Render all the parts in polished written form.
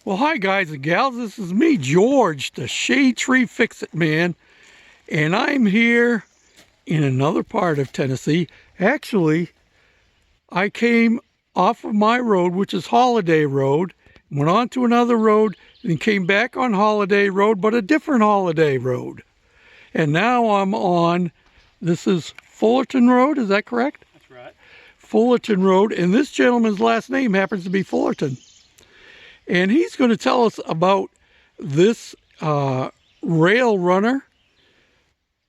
Well, hi guys and gals, this is me, George, the Shade Tree Fix-It Man, and I'm here in another part of Tennessee. Actually, I came off of my road, which is Holiday Road, went on to another road, and came back on Holiday Road, but a different Holiday Road. And now I'm on, this is Fullerton Road, is that correct? That's right. Fullerton Road, and this gentleman's last name happens to be Fullerton. And he's going to tell us about this rail runner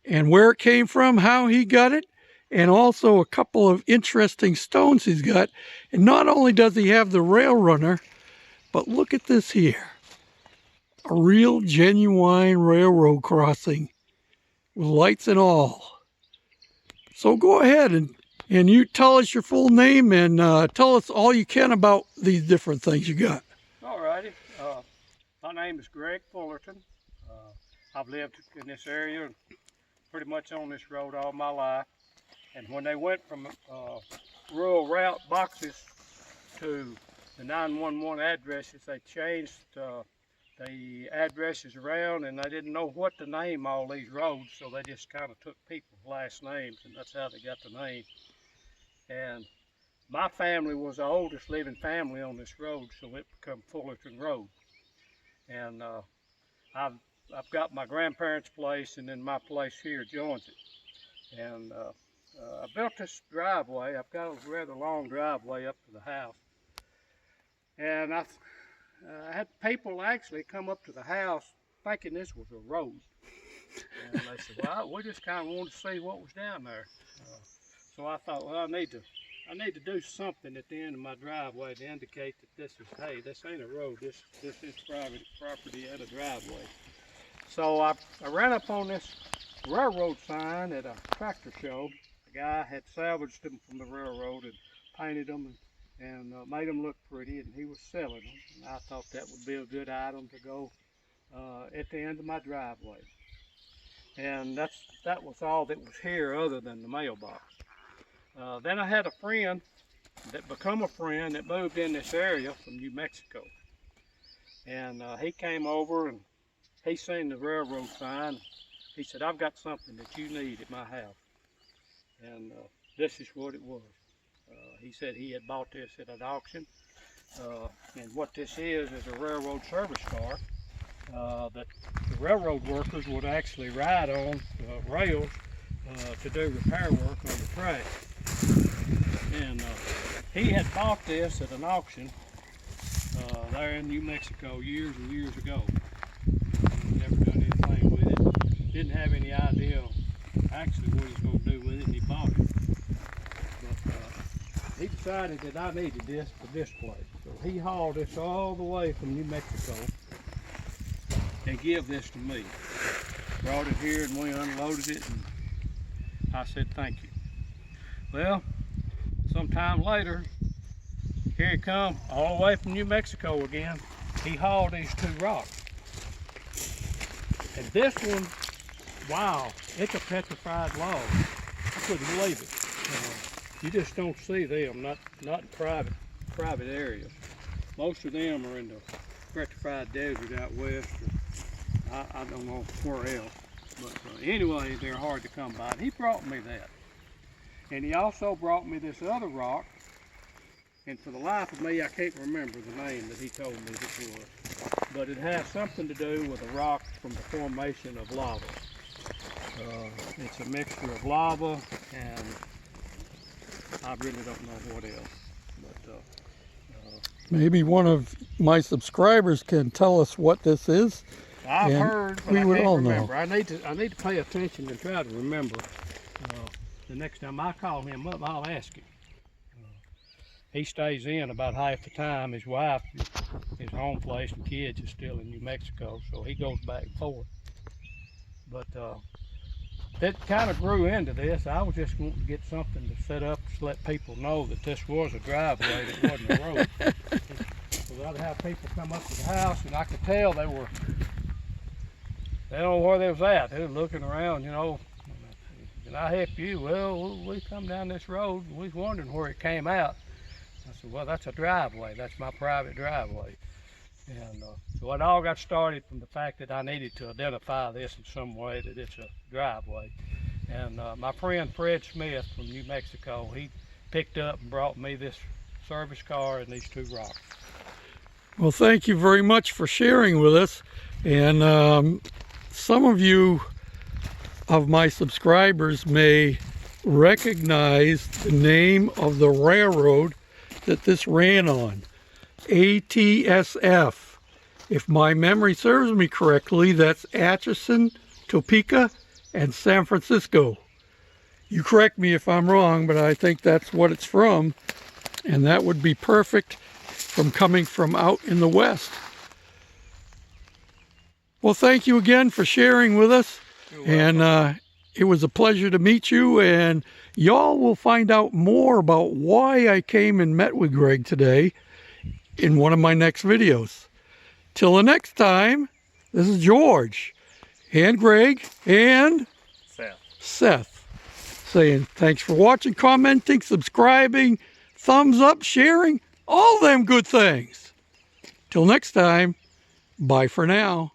and where it came from, how he got it, and also a couple of interesting stones he's got. And not only does he have the rail runner, but look at this here. A real genuine railroad crossing with lights and all. So go ahead and you tell us your full name and tell us all you can about these different things you got. All righty. My name is Greg Fullerton. I've lived in this area pretty much on this road all my life. And when they went from rural route boxes to the 911 addresses, they changed the addresses around, and they didn't know what to name all these roads, so they just kind of took people's last names, and that's how they got the name. And my family was the oldest living family on this road, so it became Fullerton Road. And I've got my grandparents' place, and then my place here joins it. And I built this driveway. I've got a rather long driveway up to the house. And I had people actually come up to the house thinking this was a road. And they said, well, we just kind of wanted to see what was down there. So I thought, well, I need to do something at the end of my driveway to indicate that this is, hey, this ain't a road, this is private property and a driveway. So I ran up on this railroad sign at a tractor show. The guy had salvaged them from the railroad and painted them and made them look pretty, and he was selling them. And I thought that would be a good item to go at the end of my driveway. And that was all that was here other than the mailbox. Then I had a friend that become a friend that moved in this area from New Mexico. And he came over and he seen the railroad sign. He said, I've got something that you need at my house. And this is what it was. He said he had bought this at an auction. And what this is a railroad service car that the railroad workers would actually ride on rails to do repair work on the track. And he had bought this at an auction there in New Mexico years and years ago. Never done anything with it. Didn't have any idea actually what he's going to do with it, and he bought it. But he decided that I needed this for this place. So he hauled this all the way from New Mexico and gave this to me. Brought it here and we unloaded it, and I said thank you. Well, sometime later, here he come all the way from New Mexico again. He hauled these two rocks. And this one, wow, it's a petrified log. I couldn't believe it. You just don't see them, not in private areas. Most of them are in the petrified desert out west. I don't know where else. But anyway, they're hard to come by. And he brought me that. And he also brought me this other rock. And for the life of me, I can't remember the name that he told me it was. But it has something to do with a rock from the formation of lava. It's a mixture of lava and I really don't know what else. But maybe one of my subscribers can tell us what this is. I've heard, but we I would can't all remember. know. I need to pay attention and try to remember. The next time I call him up, I'll ask him. He stays in about half the time. His wife, his home place and kids is still in New Mexico, so he goes back and forth. But it kind of grew into this. I was just wanting to get something to set up to let people know that this was a driveway, that wasn't a road. So I'd have people come up to the house, and I could tell they don't know where they was at. They were looking around, you know. Can I help you? Well, we come down this road, and we was wondering where it came out. I said, well, that's a driveway. That's my private driveway. And so it all got started from the fact that I needed to identify this in some way, that it's a driveway. And my friend Fred Smith from New Mexico, he picked up and brought me this service car and these 2 rocks. Well, thank you very much for sharing with us. And some of you of my subscribers may recognize the name of the railroad that this ran on, ATSF. If my memory serves me correctly, that's Atchison, Topeka, and San Francisco. You correct me if I'm wrong, but I think that's what it's from, and that would be perfect from coming from out in the west. Well, thank you again for sharing with us, and it was a pleasure to meet you, and y'all will find out more about why I came and met with Greg today in one of my next videos. Till the next time, this is George and Greg and Seth saying thanks for watching, commenting, subscribing, thumbs up, sharing, all them good things. Till next time, bye for now.